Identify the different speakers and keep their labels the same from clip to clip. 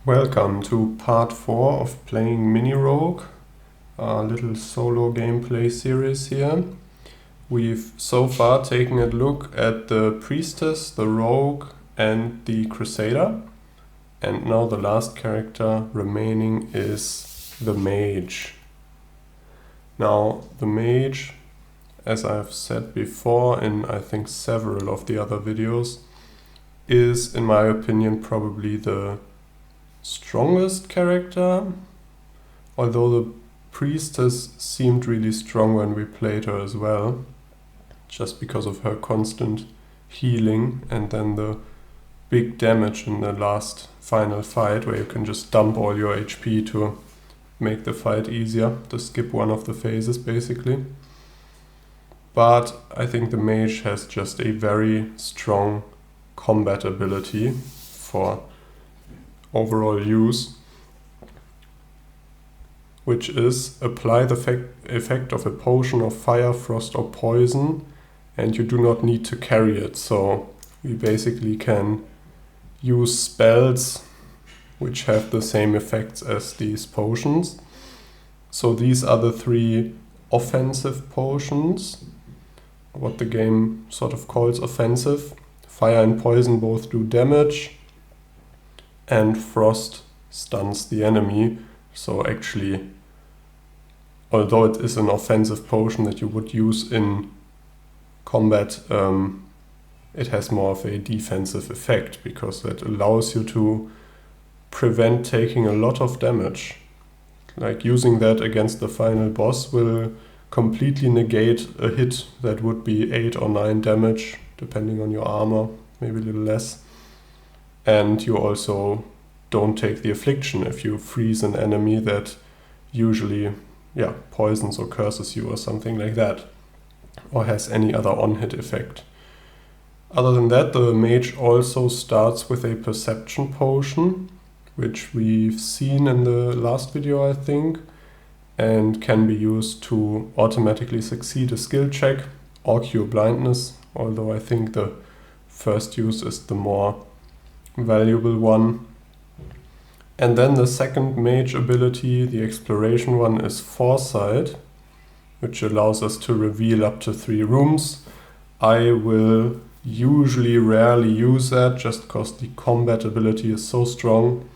Speaker 1: Welcome to part 4 of playing Mini Rogue, a little solo gameplay series here. We've so far taken a look at the Priestess, the Rogue and the Crusader, and now the last character remaining is the Mage. Now the Mage, as I've said before in I think several of the other videos, is in my opinion probably the strongest character, although the Priestess seemed really strong when we played her as well, just because of her constant healing and then the big damage in the last final fight where you can just dump all your HP to make the fight easier, to skip one of the phases basically. But I think the Mage has just a very strong combat ability for overall use, which is apply the effect of a potion of fire, frost or poison, and you do not need to carry it. So we basically can use spells which have the same effects as these potions. So these are the 3 offensive potions, what the game sort of calls offensive. Fire and poison both do damage, and frost stuns the enemy. So actually, although it is an offensive potion that you would use in combat, it has more of a defensive effect because that allows you to prevent taking a lot of damage. Like using that against the final boss will completely negate a hit that would be 8 or 9 damage, depending on your armor, maybe a little less. And you also don't take the affliction if you freeze an enemy that usually poisons or curses you or something like that, or has any other on-hit effect. Other than that, the Mage also starts with a perception potion, which we've seen in the last video I think, and can be used to automatically succeed a skill check or cure blindness, although I think the first use is the more valuable one. And then the second Mage ability, the exploration one, is Foresight, which allows us to reveal up to 3 rooms. I will usually rarely use that just because the combat ability is so strong.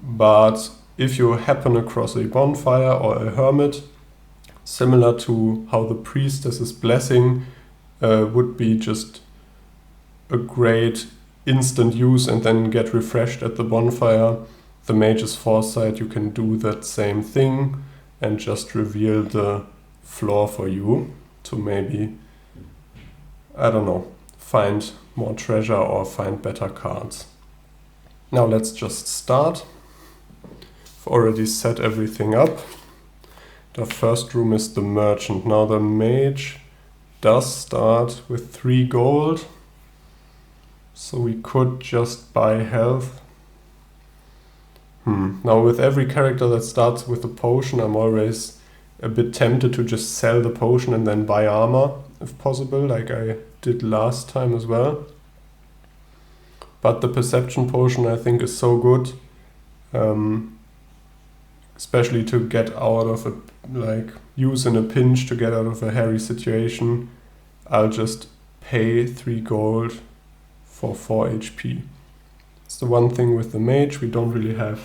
Speaker 1: But if you happen across a bonfire or a hermit, similar to how the Priestess's blessing would be just a great instant use and then get refreshed at the bonfire, the Mage's Foresight, you can do that same thing and just reveal the floor for you to maybe, I don't know, find more treasure or find better cards. Now let's just start. I've already set everything up. The first room is the merchant. Now the Mage does start with 3 gold. So we could just buy health. Now with every character that starts with a potion, I'm always a bit tempted to just sell the potion and then buy armor, if possible, like I did last time as well. But the perception potion I think is so good, especially to get out of use in a pinch to get out of a hairy situation. I'll just pay 3 gold for 4 HP. It's the one thing with the Mage, we don't really have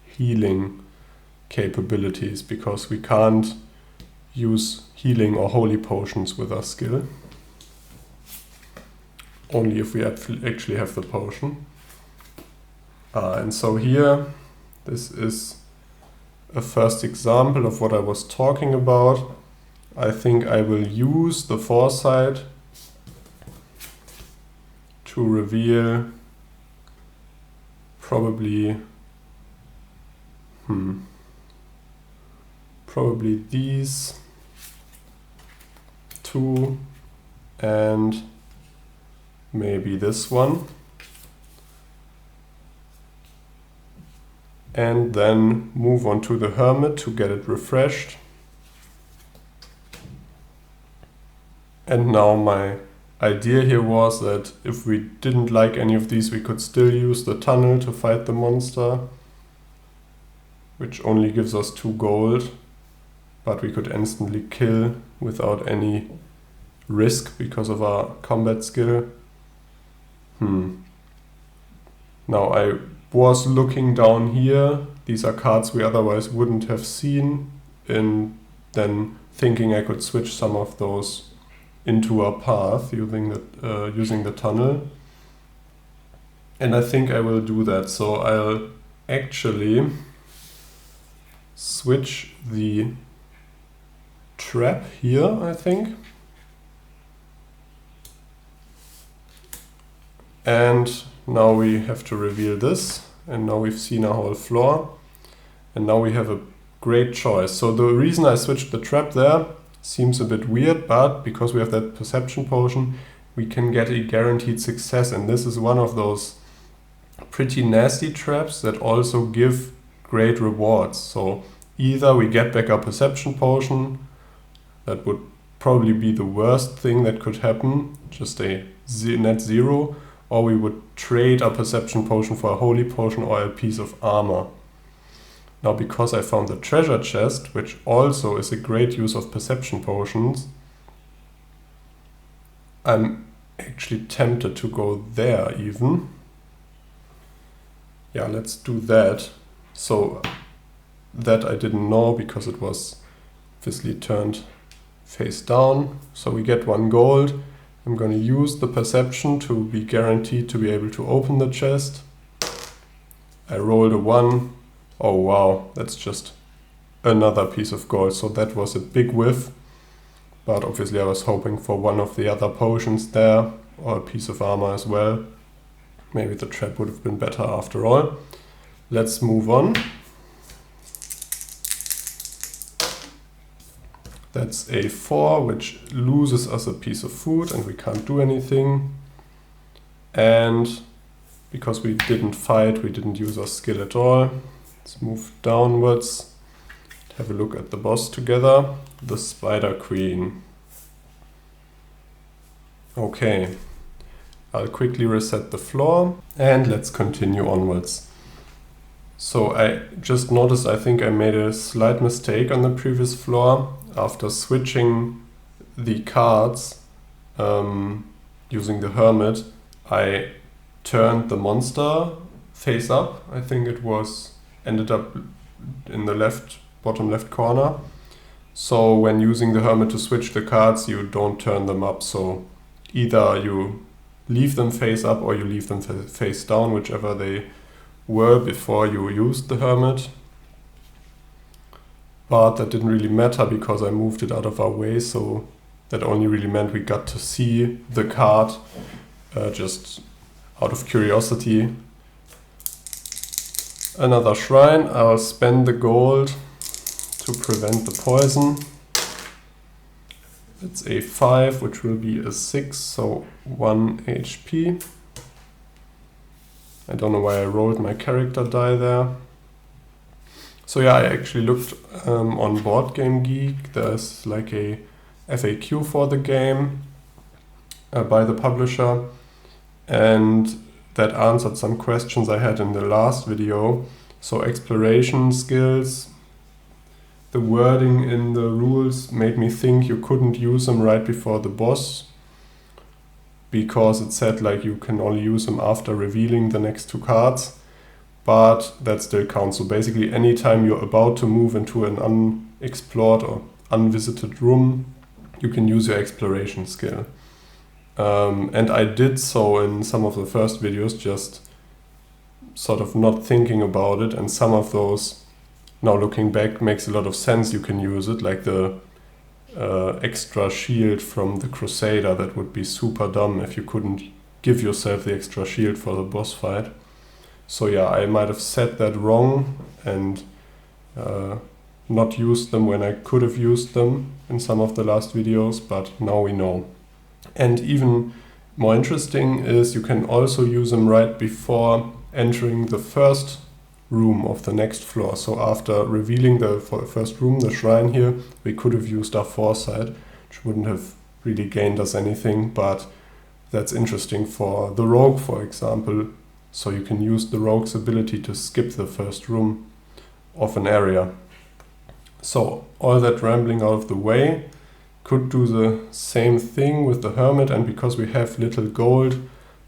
Speaker 1: healing capabilities because we can't use healing or holy potions with our skill. Only if we actually have the potion. And so here, this is a first example of what I was talking about. I think I will use the Foresight to reveal probably these 2 and maybe this one, and then move on to the hermit to get it refreshed. And now my idea here was that if we didn't like any of these, we could still use the tunnel to fight the monster, which only gives us 2 gold, but we could instantly kill without any risk because of our combat skill. Now I was looking down here. These are cards we otherwise wouldn't have seen, and then thinking I could switch some of those into our path using the tunnel. And I think I will do that. So I'll actually switch the trap here, I think. And now we have to reveal this, and now we've seen our whole floor, and now we have a great choice. So the reason I switched the trap there seems a bit weird, but because we have that perception potion, we can get a guaranteed success, and this is one of those pretty nasty traps that also give great rewards. So either we get back our perception potion, that would probably be the worst thing that could happen, just a net 0, or we would trade our perception potion for a holy potion or a piece of armor. Now, because I found the treasure chest, which also is a great use of perception potions, I'm actually tempted to go there even. Yeah, let's do that. So that I didn't know because it was obviously turned face down. So we get 1 gold. I'm going to use the perception to be guaranteed to be able to open the chest. I rolled a 1. Oh wow, that's just another piece of gold. So that was a big whiff. But obviously I was hoping for one of the other potions there, or a piece of armor as well. Maybe the trap would have been better after all. Let's move on. That's a 4, which loses us a piece of food and we can't do anything. And because we didn't fight, we didn't use our skill at all. Let's move downwards. Have a look at the boss together. The Spider Queen. Okay, I'll quickly reset the floor and let's continue onwards. So I just noticed I think I made a slight mistake on the previous floor. After switching the cards using the hermit, I turned the monster face up. I think it was ended up in the bottom left corner. So when using the hermit to switch the cards, you don't turn them up. So either you leave them face up or you leave them face down, whichever they were before you used the hermit. But that didn't really matter because I moved it out of our way, so that only really meant we got to see the card just out of curiosity. Another shrine. I'll spend the gold to prevent the poison. It's a 5, which will be a 6, so 1 HP. I don't know why I rolled my character die there. So yeah, I actually looked on Board Game Geek. There's like a FAQ for the game by the publisher, and that answered some questions I had in the last video. So exploration skills, the wording in the rules made me think you couldn't use them right before the boss, because it said like you can only use them after revealing the next 2 cards. But that still counts. So basically anytime you're about to move into an unexplored or unvisited room, you can use your exploration skill. And I did so in some of the first videos, just sort of not thinking about it. And some of those, now looking back, makes a lot of sense. You can use it, like the extra shield from the Crusader. That would be super dumb if you couldn't give yourself the extra shield for the boss fight. So yeah, I might have said that wrong and not used them when I could have used them in some of the last videos, but now we know. And even more interesting is you can also use them right before entering the first room of the next floor. So after revealing the first room, the shrine here, we could have used our foresight, which wouldn't have really gained us anything, but That's interesting for the rogue, for example. So you can use the rogue's ability to skip the first room of an area. So all that rambling out of the way, could do the same thing with the hermit, and because we have little gold,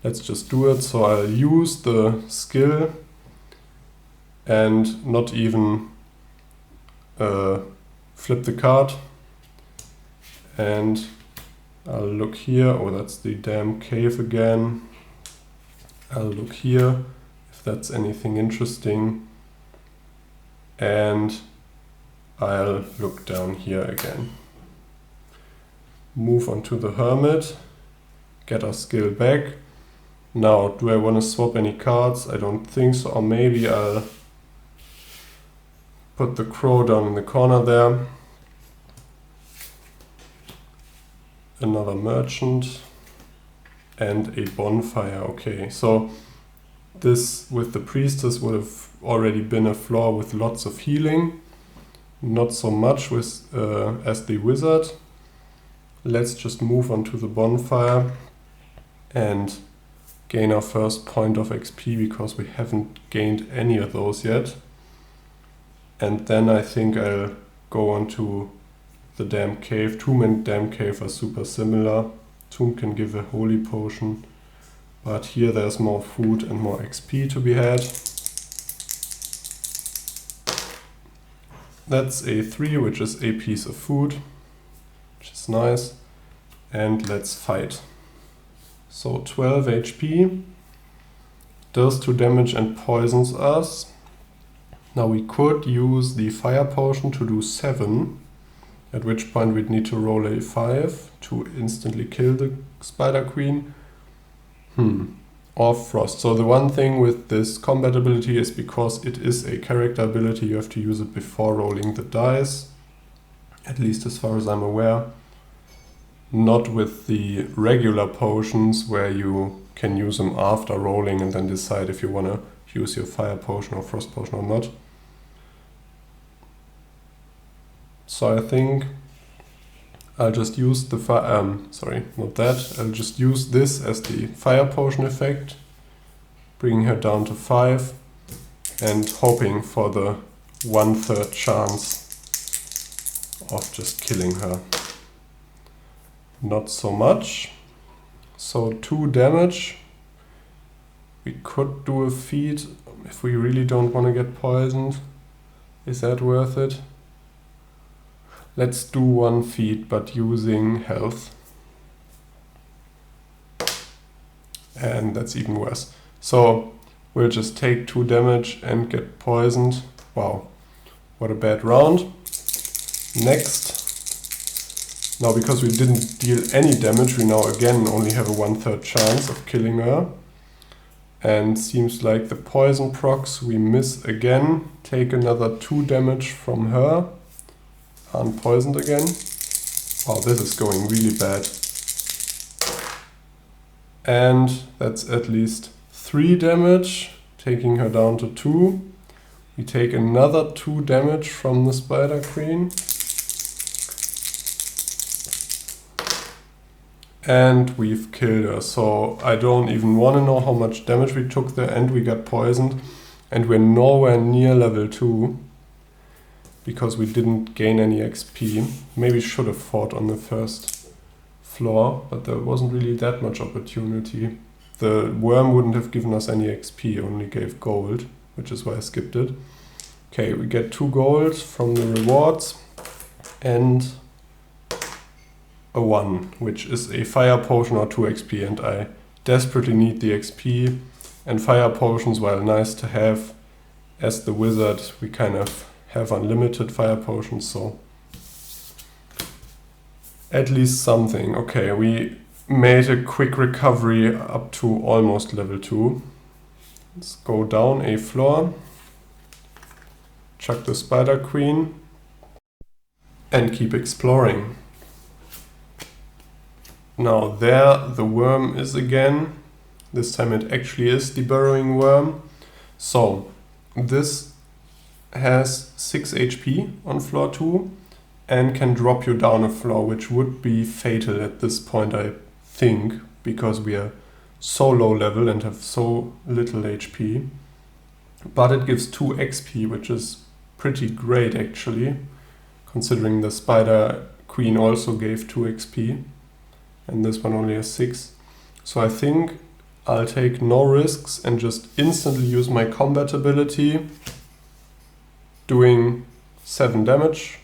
Speaker 1: let's just do it. So I'll use the skill and not even flip the card, and I'll look here. Oh, that's the damn cave again. I'll look here if that's anything interesting, and I'll look down here again. Move on to the hermit, get our skill back. Now, do I want to swap any cards? I don't think so. Or maybe I'll put the crow down in the corner there. Another merchant and a bonfire. Okay, so this with the priestess would have already been a floor with lots of healing. Not so much with as the wizard. Let's just move on to the bonfire and gain our first point of XP, because we haven't gained any of those yet. And then I think I'll go on to the damn cave. Tomb and damn cave are super similar. Tomb can give a holy potion, but here there's more food and more XP to be had. That's a 3, which is a piece of food, which is nice. And let's fight. So 12 HP, does 2 damage and poisons us. Now we could use the fire potion to do 7, at which point we'd need to roll a 5 to instantly kill the spider queen. Or frost. So the one thing with this combat ability is, because it is a character ability, you have to use it before rolling the dice, at least as far as I'm aware. Not with the regular potions, where you can use them after rolling and then decide if you want to use your fire potion or frost potion or not. So I think I'll just use the I'll just use this as the fire potion effect, bringing her down to 5 and hoping for the 1/3 chance of just killing her. Not so much. So 2 damage. We could do a feat if we really don't want to get poisoned. Is that worth it? Let's do 1 feat, but using health. And that's even worse. So we'll just take 2 damage and get poisoned. Wow, what a bad round. Next. Now, because we didn't deal any damage, we now again only have a 1/3 chance of killing her. And seems like the poison procs we miss again. Take another 2 damage from her. Unpoisoned again. Wow, this is going really bad. And that's at least 3 damage, taking her down to 2. We take another 2 damage from the spider queen. And we've killed her. So I don't even want to know how much damage we took there, and we got poisoned. And we're nowhere near level 2, because we didn't gain any XP. Maybe should have fought on the first floor, but there wasn't really that much opportunity. The worm wouldn't have given us any XP, only gave gold, which is why I skipped it. Okay, we get 2 gold from the rewards and a 1, which is a fire potion or 2 XP, and I desperately need the XP. And fire potions, while nice to have, as the wizard we kind of have unlimited fire potions, so at least something. Okay, we made a quick recovery up to almost level 2. Let's go down a floor, chuck the spider queen, and keep exploring. Now there the worm is again. This time it actually is the burrowing worm. So this has 6 HP on floor 2 and can drop you down a floor, which would be fatal at this point, I think, because we are so low level and have so little HP. But it gives 2 XP, which is pretty great actually, considering the Spider Queen also gave 2 XP and this one only has 6. So I think I'll take no risks and just instantly use my combat ability, doing 7 damage,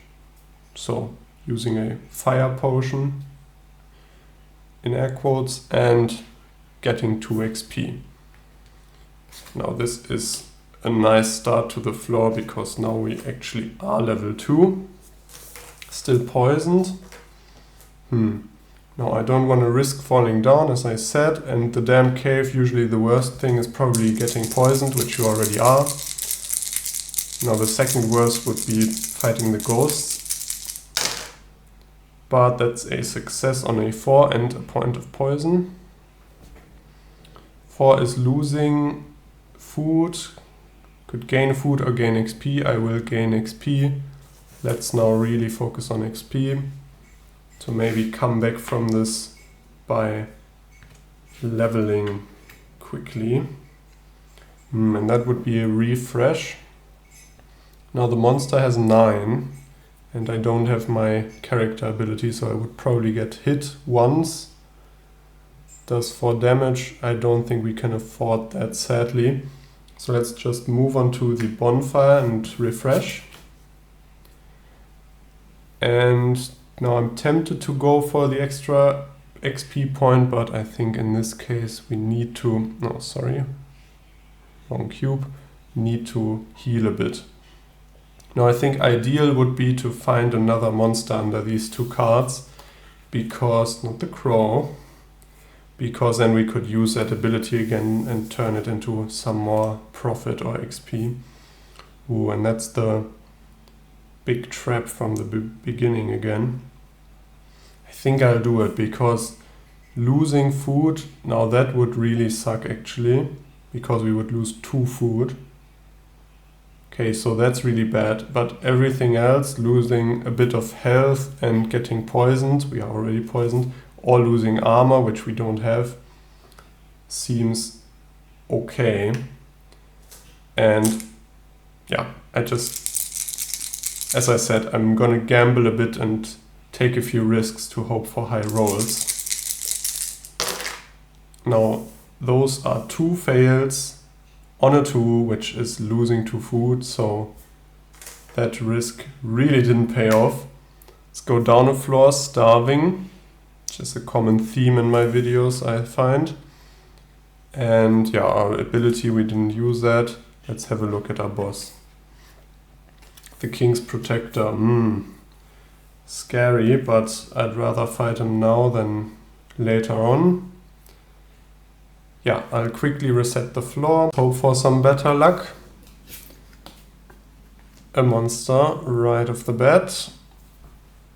Speaker 1: so using a fire potion in air quotes and getting 2 XP. Now this is a nice start to the floor because now we actually are level 2. Still poisoned. Now I don't want to risk falling down, as I said, and the damn cave, usually the worst thing is probably getting poisoned, which you already are. Now the second worst would be fighting the ghosts. But that's a success on a 4 and a point of poison. 4 is losing food. Could gain food or gain XP. I will gain XP. Let's now really focus on XP. To maybe come back from this by leveling quickly. And that would be a refresh. Now the monster has 9 and I don't have my character ability, so I would probably get hit once. Does 4 damage. I don't think we can afford that, sadly. So let's just move on to the bonfire and refresh. And now I'm tempted to go for the extra XP point, but I think in this case we need to, no, sorry, wrong cube, need to heal a bit. Now I think ideal would be to find another monster under these 2 cards, because, not the crow, because then we could use that ability again and turn it into some more profit or XP. Ooh, and that's the big trap from the beginning again. I think I'll do it because losing food, now that would really suck actually, because we would lose 2 food. Okay, so that's really bad, but everything else, losing a bit of health and getting poisoned, we are already poisoned, or losing armor, which we don't have, seems okay. And yeah, as I said, I'm gonna gamble a bit and take a few risks to hope for high rolls. Now, those are 2 fails on a 2, which is losing 2 food, so that risk really didn't pay off. Let's go down a floor, starving, which is a common theme in my videos, I find. And yeah, our ability, we didn't use that. Let's have a look at our boss. The King's Protector, scary, but I'd rather fight him now than later on. Yeah, I'll quickly reset the floor, hope for some better luck. A monster right off the bat.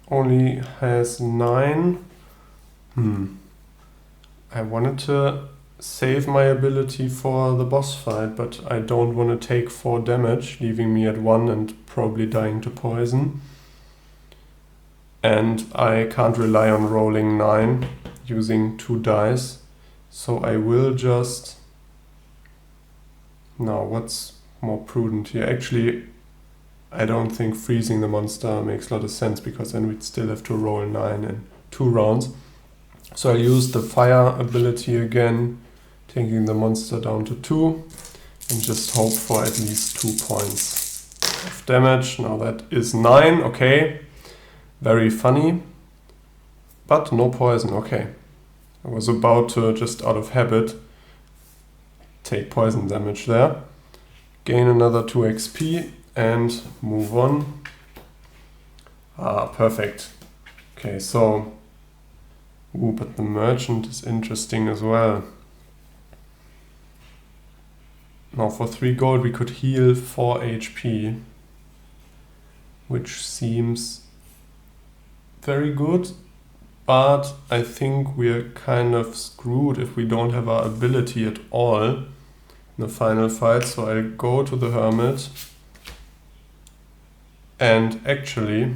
Speaker 1: Only has 9. I wanted to save my ability for the boss fight, but I don't want to take 4 damage, leaving me at 1 and probably dying to poison. And I can't rely on rolling 9 using 2 dice. So I will just... Now, what's more prudent here? Actually, I don't think freezing the monster makes a lot of sense, because then we'd still have to roll 9 in 2 rounds. So I use the fire ability again, taking the monster down to 2, and just hope for at least 2 points of damage. Now that is 9, okay. Very funny, but no poison, okay. I was about to, just out of habit, take poison damage there. Gain another 2 XP and move on. Ah, perfect. Okay, so... Ooh, but the merchant is interesting as well. Now for 3 gold we could heal 4 HP, which seems very good, but I think we're kind of screwed if we don't have our ability at all in the final fight. So I'll go to the hermit, and actually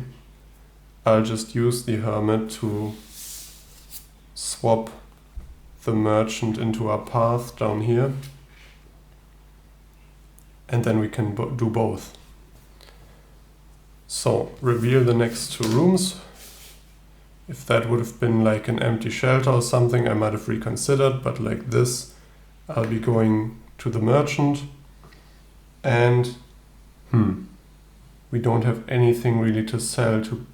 Speaker 1: I'll just use the hermit to swap the merchant into our path down here. And then we can do both. So, reveal the next two rooms. If that would have been like an empty shelter or something, I might have reconsidered, but like this, I'll be going to the merchant. And, we don't have anything really to sell to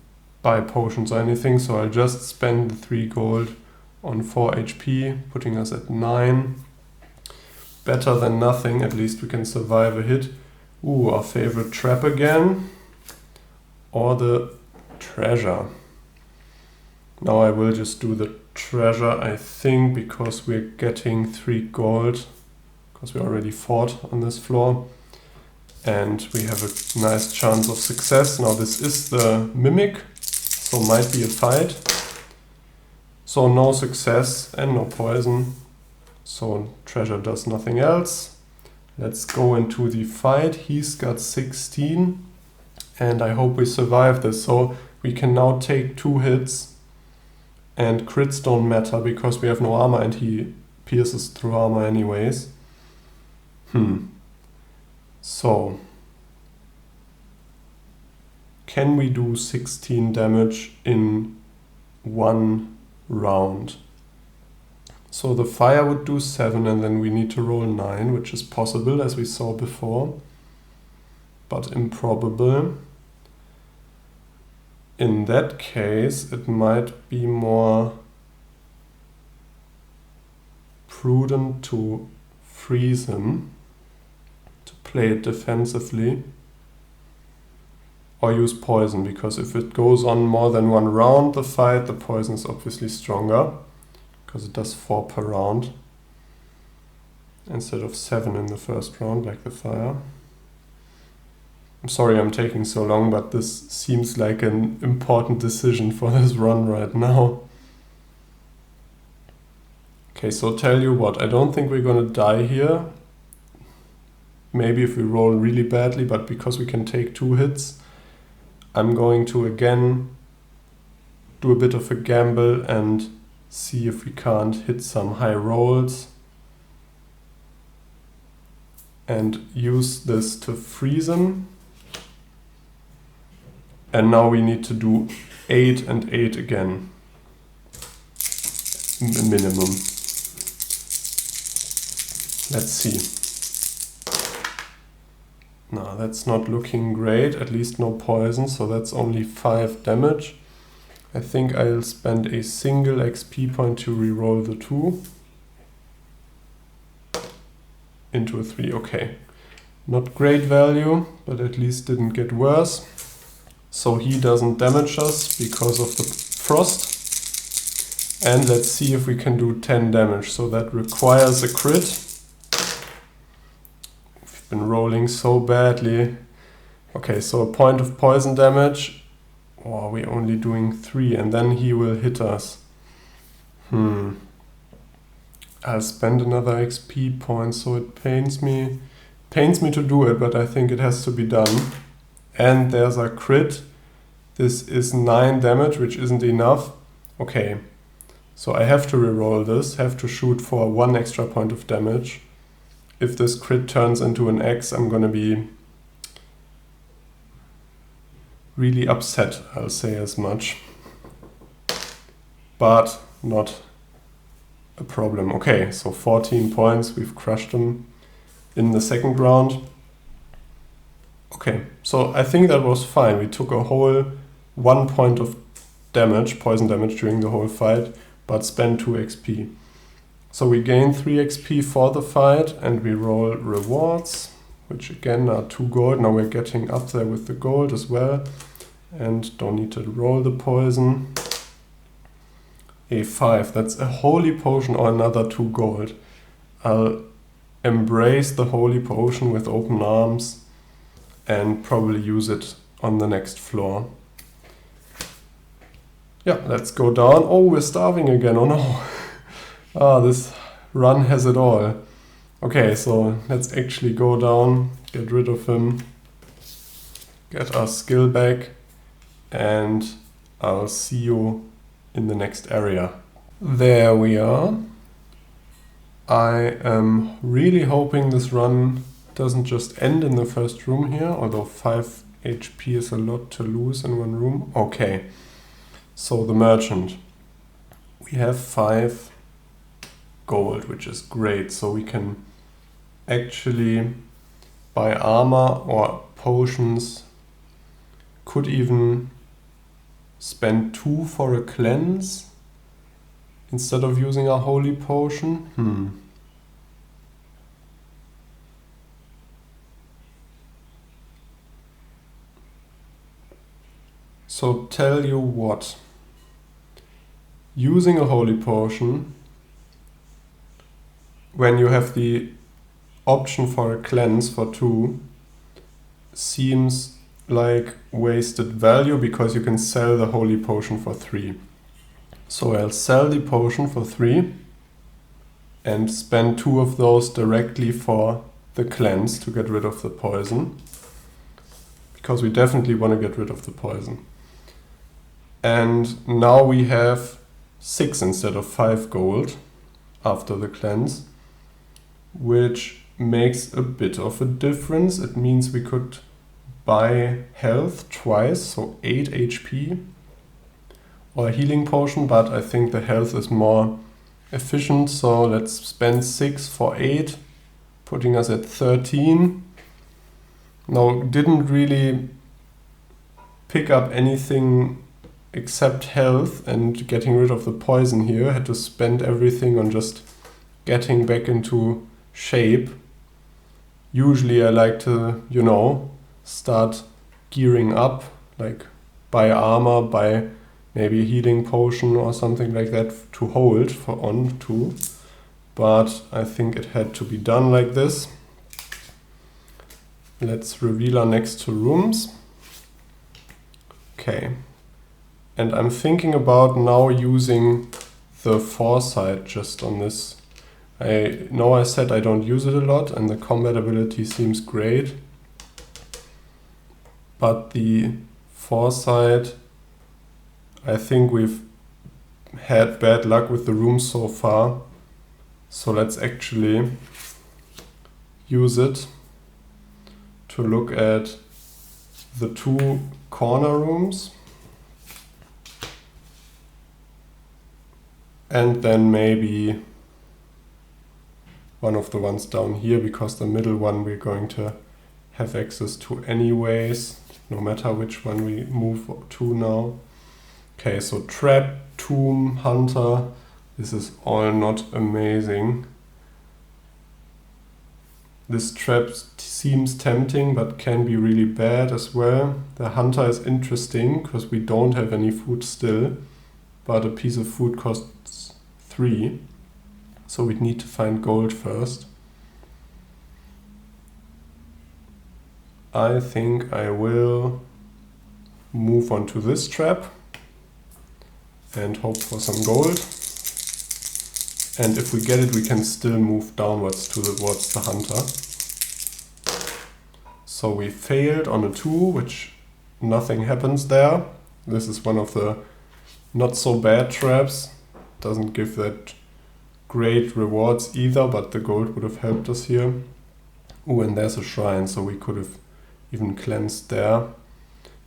Speaker 1: buy potions or anything, so I'll just spend the 3 gold on 4 HP, putting us at 9. Better than nothing, at least we can survive a hit. Ooh, our favorite trap again. Or the treasure. Now I will just do the treasure, I think, because we're getting 3 gold. Because we already fought on this floor. And we have a nice chance of success. Now this is the mimic, so might be a fight. So no success and no poison. So treasure does nothing else. Let's go into the fight. He's got 16. And I hope we survive this. So we can now take 2 hits. And crits don't matter because we have no armor and he pierces through armor anyways. So, can we do 16 damage in 1 round? So the fire would do 7 and then we need to roll 9, which is possible as we saw before, but improbable. In that case, it might be more prudent to freeze him. Play it defensively or use poison, because if it goes on more than 1 round, the fight, the poison is obviously stronger because it does 4 per round instead of 7 in the first round like the fire. I'm sorry I'm taking so long, but this seems like an important decision for this run right now. Okay, so tell you what, I don't think we're gonna die here. Maybe if we roll really badly, but because we can take 2 hits, I'm going to again do a bit of a gamble and see if we can't hit some high rolls. And use this to freeze him. And now we need to do 8 and 8 again. Minimum. Let's see. No, that's not looking great, at least no poison, so that's only 5 damage. I think I'll spend a single XP point to reroll the 2. Into a 3, okay. Not great value, but at least didn't get worse. So he doesn't damage us because of the frost. And let's see if we can do 10 damage, so that requires a crit. Been rolling so badly. Okay, so a point of poison damage. Oh, we're only doing 3 and then he will hit us. I'll spend another XP point, so it pains me to do it, but I think it has to be done. And there's a crit. This is 9 damage, which isn't enough. Okay, so I have to reroll this, have to shoot for 1 extra point of damage. If this crit turns into an X, I'm gonna be really upset, I'll say as much. But not a problem. Okay, so 14 points, we've crushed them in the second round. Okay, so I think that was fine. We took a whole 1 point of damage, poison damage during the whole fight, but spent 2 XP. So we gain 3 XP for the fight and we roll rewards, which again are 2 gold. Now we're getting up there with the gold as well and don't need to roll the poison. A 5, that's a holy potion or another 2 gold. I'll embrace the holy potion with open arms and probably use it on the next floor. Yeah, let's go down. Oh, we're starving again, oh no. This run has it all. Okay, so let's actually go down, get rid of him, get our skill back, and I'll see you in the next area. There we are. I am really hoping this run doesn't just end in the first room here, although 5 HP is a lot to lose in one room. Okay, so the merchant. We have 5 gold, which is great, so we can actually buy armor or potions. Could even spend 2 for a cleanse instead of using a holy potion. So tell you what, using a holy potion when you have the option for a cleanse for 2 seems like wasted value because you can sell the holy potion for 3. So I'll sell the potion for 3 and spend 2 of those directly for the cleanse to get rid of the poison, because we definitely want to get rid of the poison. And now we have 6 instead of 5 gold after the cleanse, which makes a bit of a difference. It means we could buy health twice, so 8 HP, or a healing potion, but I think the health is more efficient, so let's spend 6 for 8, putting us at 13. Now, didn't really pick up anything except health and getting rid of the poison here. Had to spend everything on just getting back into shape. Usually I like to, start gearing up, like buy armor, buy maybe a healing potion or something like that to hold on to. But I think it had to be done like this. Let's reveal our next 2 rooms. Okay. And I'm thinking about now using the foresight just on this. I know I said I don't use it a lot and the combat ability seems great. But the foresight, I think we've had bad luck with the rooms so far. So let's actually use it to look at the 2 corner rooms. And then maybe one of the ones down here, because the middle one we're going to have access to anyways, no matter which one we move to now. Okay, so trap, tomb, hunter, this is all not amazing. This trap seems tempting, but can be really bad as well. The hunter is interesting, because we don't have any food still, but a piece of food costs 3. So we'd need to find gold first. I think I will move on to this trap and hope for some gold. And if we get it, we can still move downwards towards the hunter. So we failed on a 2, which nothing happens there. This is one of the not so bad traps. Doesn't give that great rewards either, but the gold would have helped us here. Oh, and there's a shrine, so we could have even cleansed there.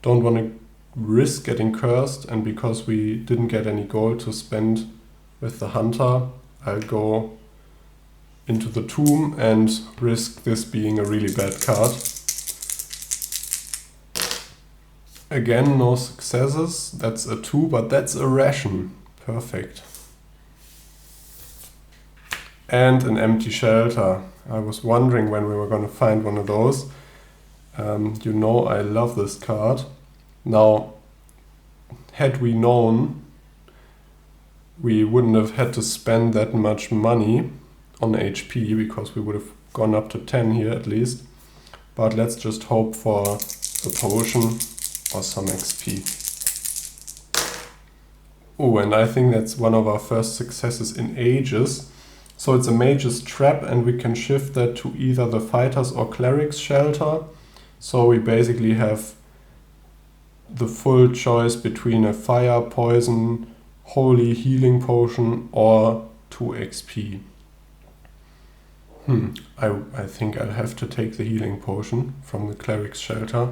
Speaker 1: Don't want to risk getting cursed, and because we didn't get any gold to spend with the hunter, I'll go into the tomb and risk this being a really bad card. Again, no successes. That's a 2, but that's a ration. Perfect. And an empty shelter. I was wondering when we were going to find one of those. I love this card. Now, had we known, we wouldn't have had to spend that much money on HP, because we would have gone up to 10 here at least. But let's just hope for a potion or some XP. Oh, and I think that's one of our first successes in ages. So it's a mage's trap, and we can shift that to either the fighter's or cleric's shelter. So we basically have the full choice between a fire, poison, holy healing potion or 2 XP. I think I'll have to take the healing potion from the cleric's shelter,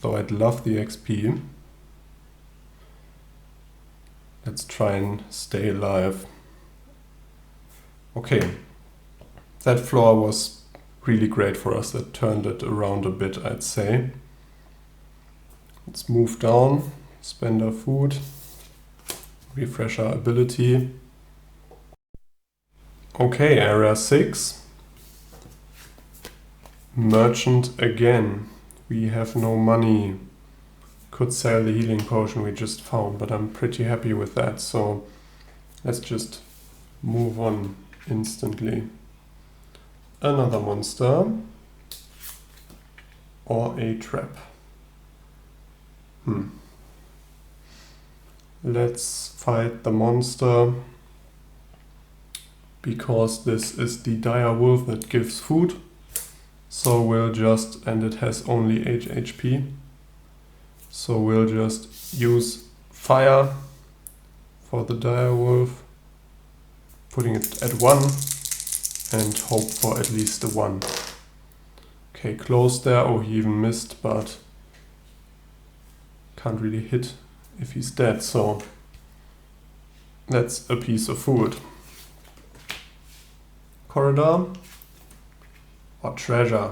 Speaker 1: though I'd love the XP. Let's try and stay alive. Okay, that floor was really great for us. That turned it around a bit, I'd say. Let's move down, spend our food, refresh our ability. Okay, area 6. Merchant again. We have no money. Could sell the healing potion we just found, but I'm pretty happy with that. So let's just move on instantly. Another monster. Or a trap. Let's fight the monster. Because this is the dire wolf that gives food. So we'll just, and it has only 8 HP. So we'll just use fire for the dire wolf, putting it at 1 and hope for at least a 1. Okay, close there. Oh, he even missed, but can't really hit if he's dead. So that's a piece of food. Corridor. Or treasure.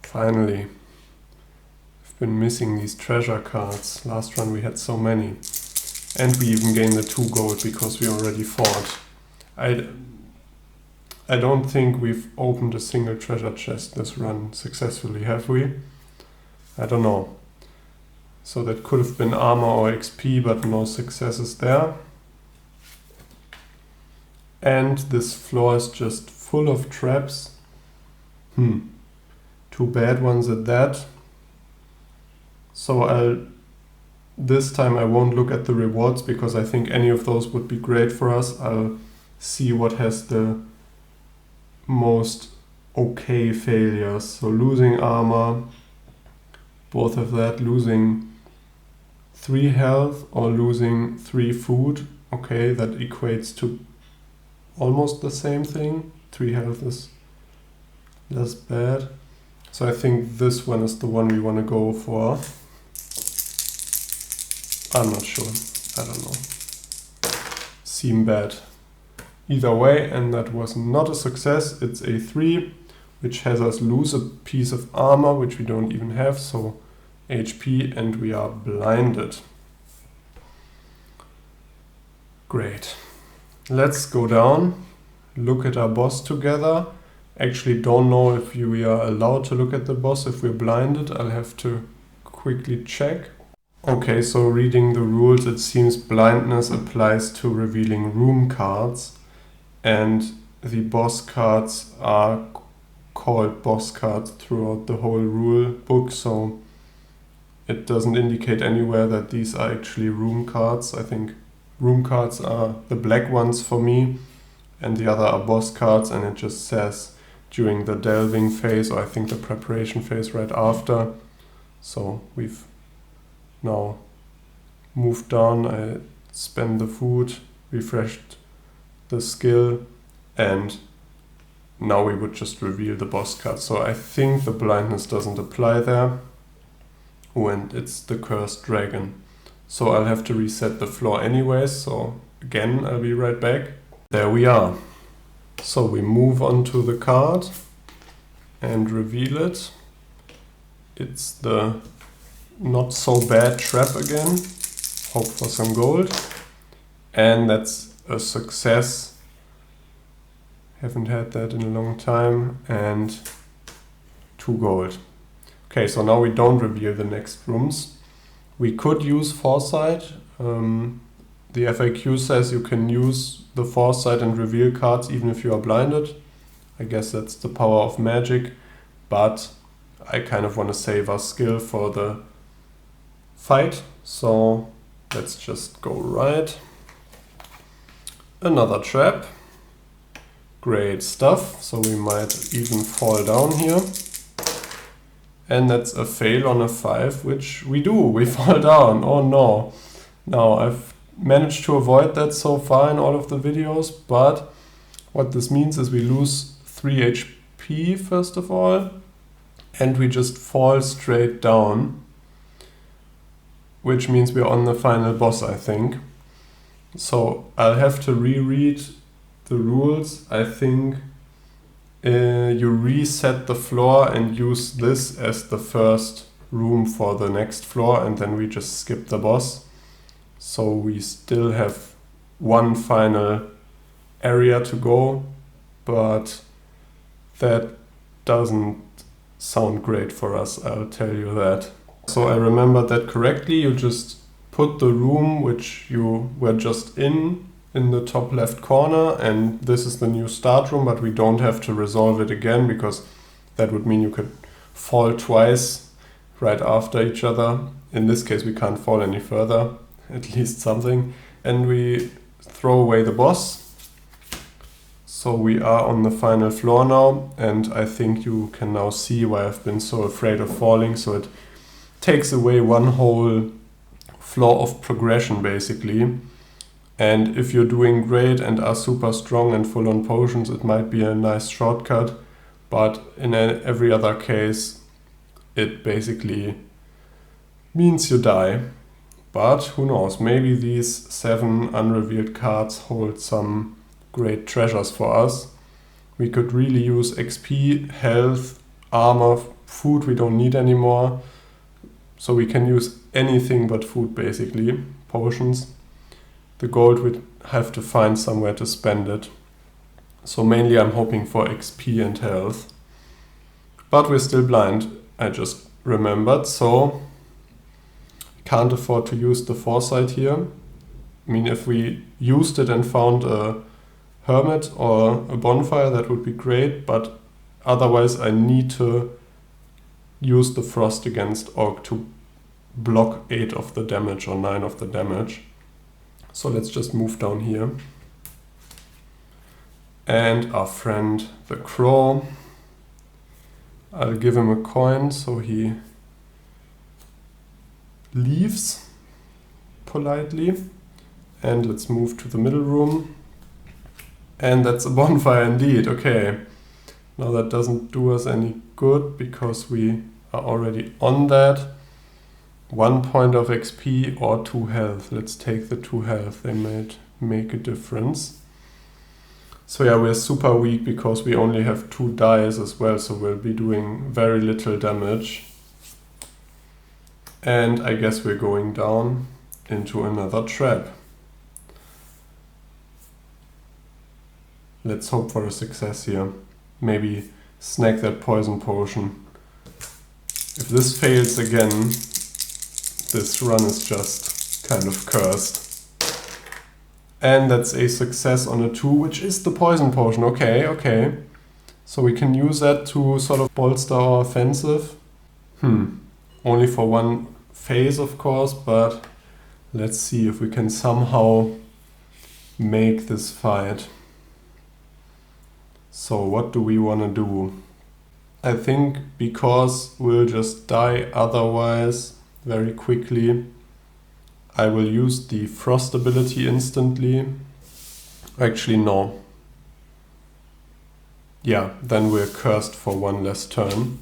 Speaker 1: Finally. I've been missing these treasure cards. Last run we had so many. And we even gained the 2 gold because we already fought. I don't think we've opened a single treasure chest this run successfully, have we? I don't know. So that could have been armor or XP, but no successes there. And this floor is just full of traps. 2 bad ones at that. So this time I won't look at the rewards because I think any of those would be great for us. I'll see what has the most okay failures. So losing armor, both of that, losing 3 health or losing 3 food. Okay, that equates to almost the same thing. 3 health is less bad. So I think this one is the one we want to go for. I'm not sure. I don't know. Seem bad. Either way, and that was not a success. It's a 3, which has us lose a piece of armor, which we don't even have. So HP, and we are blinded. Great. Let's go down, look at our boss together. Actually don't know if we are allowed to look at the boss if we're blinded. I'll have to quickly check. Okay, so reading the rules, it seems blindness applies to revealing room cards, and the boss cards are called boss cards throughout the whole rule book, so it doesn't indicate anywhere that these are actually room cards. I think room cards are the black ones for me, and the other are boss cards, and it just says during the delving phase, or I think the preparation phase right after. So we've now moved down. I spent the food, refreshed the skill, and now we would just reveal the boss card. So I think the blindness doesn't apply there. Oh, and it's the cursed dragon. So I'll have to reset the floor anyways, so again I'll be right back. There we are. So we move on to the card and reveal it. It's the not so bad trap again. Hope for some gold. And that's a success. Haven't had that in a long time. And 2 gold. Okay, so now we don't reveal the next rooms. We could use Foresight. The FAQ says you can use the Foresight and reveal cards even if you are blinded. I guess that's the power of magic, but I kind of want to save our skill for the fight, so let's just go right. Another trap. Great stuff, so we might even fall down here. And that's a fail on a 5, which we do, we fall down. Oh no. Now I've managed to avoid that so far in all of the videos, but What this means is we lose 3 HP first of all, and we just fall straight down, which means we're on the final boss, I think. So I'll have to reread the rules. I think you reset the floor and use this as the first room for the next floor, and then we just skip the boss. So we still have one final area to go, but that doesn't sound great for us, I'll tell you that. So I remembered that correctly. You just put the room which you were just in the top left corner, and this is the new start room, but we don't have to resolve it again, because that would mean you could fall twice right after each other. In this case we can't fall any further, at least something. And we throw away the boss. So we are on the final floor now, and I think you can now see why I've been so afraid of falling. So it takes away one whole floor of progression basically. And if you're doing great and are super strong and full on potions, it might be a nice shortcut, but in every other case it basically means you die. But who knows, maybe these 7 unrevealed cards hold some great treasures for us. We could really use XP, health, armor, food we don't need anymore. So we can use anything but food basically, potions. The gold we'd have to find somewhere to spend it. So mainly I'm hoping for XP and health. But we're still blind, I just remembered, so can't afford to use the foresight here. I mean, if we used it and found a hermit or a bonfire, that would be great, but otherwise I need to use the frost against Orc to block 8 of the damage or 9 of the damage. So let's just move down here. And our friend the crow, I'll give him a coin so he leaves politely. And let's move to the middle room. And that's a bonfire indeed, okay. Now that doesn't do us any good because we are already on that. 1 point of XP or 2 health. Let's take the 2 health, they might make a difference. So yeah, we're super weak because we only have 2 dice as well, so we'll be doing very little damage. And I guess we're going down into another trap. Let's hope for a success here. Maybe snag that poison potion. If this fails again, this run is just kind of cursed. And that's a success on a 2, which is the poison potion. Okay, okay. So we can use that to sort of bolster our offensive. Only for one phase, of course, but let's see if we can somehow make this fight. So what do we want to do? I think because we'll just die otherwise very quickly, I will use the frost ability instantly. Actually, no. Yeah, then we're cursed for 1 less turn.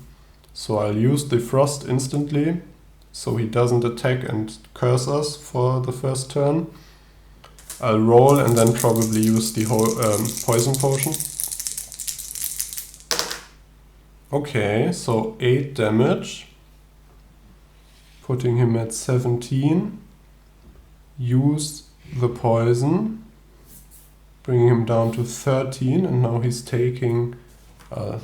Speaker 1: So I'll use the frost instantly, so he doesn't attack and curse us for the first turn. I'll roll and then probably use the whole poison potion. Okay, so 8 damage. Putting him at 17. Use the poison. Bringing him down to 13, and now he's taking, put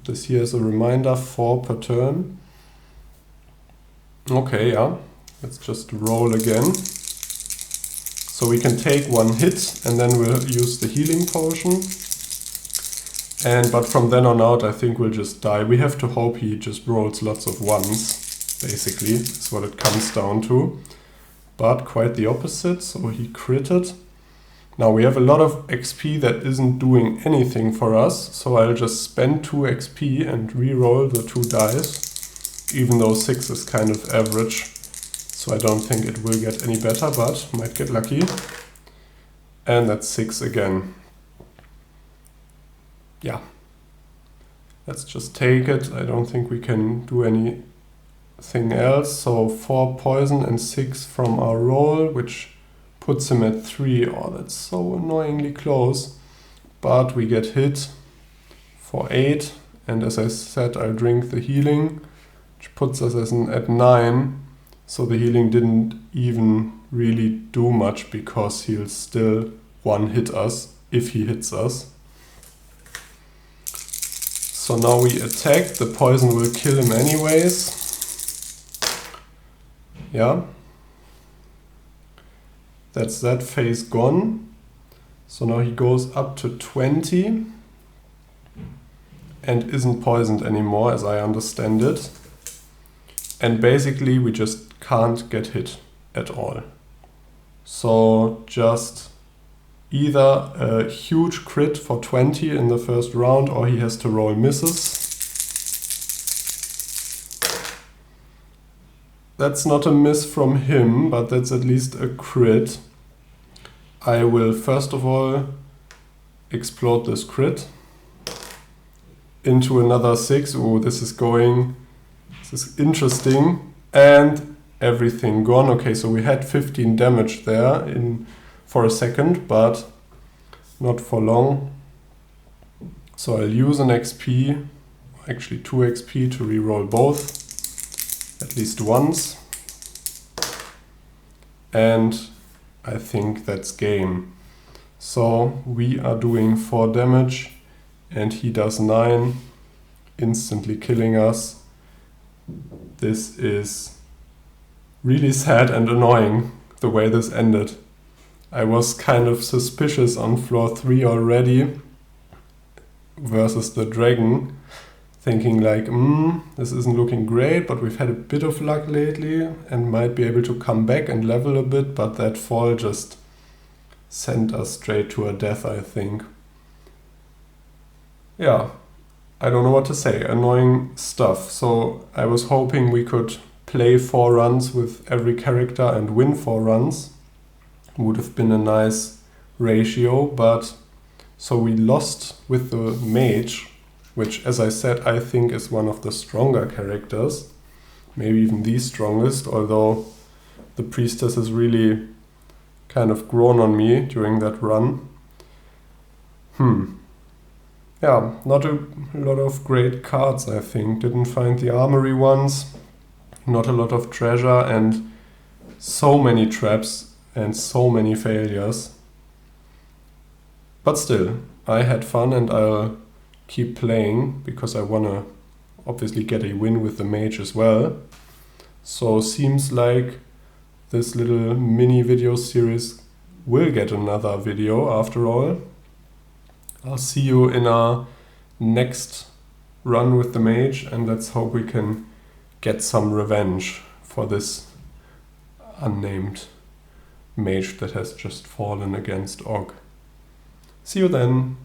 Speaker 1: this here as a reminder, 4 per turn. Okay, yeah, let's just roll again. So we can take 1 hit and then we'll use the healing potion. But from then on out I think we'll just die. We have to hope he just rolls lots of 1s, basically, is what it comes down to. But quite the opposite, so he critted. Now we have a lot of XP that isn't doing anything for us, so I'll just spend 2 XP and re-roll the 2 dice, even though 6 is kind of average, so I don't think it will get any better, but might get lucky. And that's 6 again. yeah, let's just take it. I don't think we can do anything else. So 4 poison and 6 from our roll, which puts him at 3. Oh, that's so annoyingly close. But we get hit for 8. And as I said, I'll drink the healing, which puts us at 9. So the healing didn't even really do much because he'll still one-hit us if he hits us. So now we attack. The poison will kill him anyways. Yeah. That's that phase gone. So now he goes up to 20 and isn't poisoned anymore, as I understand it. And basically we just can't get hit at all. So just either a huge crit for 20 in the first round, or he has to roll misses. That's not a miss from him, but that's at least a crit. I will first of all explode this crit into another 6. Oh, this is interesting. And everything gone. Okay, so we had 15 damage there for a second, but not for long. So I'll use an XP, actually 2 XP to reroll both, at least once. And I think that's game. So we are doing 4 damage and he does 9, instantly killing us. This is really sad and annoying the way this ended. I was kind of suspicious on floor 3 already versus the dragon, thinking like, this isn't looking great, but we've had a bit of luck lately and might be able to come back and level a bit, but that fall just sent us straight to a death, I think. Yeah, I don't know what to say. Annoying stuff. So I was hoping we could play 4 runs with every character and win 4 runs. Would have been a nice ratio, but so we lost with the mage, which, as I said, I think is one of the stronger characters, maybe even the strongest, although the priestess has really kind of grown on me during that run. Yeah, not a lot of great cards, I think. Didn't find the armory ones, not a lot of treasure, and so many traps and so many failures. But still, I had fun and I'll keep playing because I wanna obviously get a win with the mage as well. So seems like this little mini video series will get another video after all. I'll see you in our next run with the mage, and let's hope we can get some revenge for this unnamed mage that has just fallen against Og. See you then!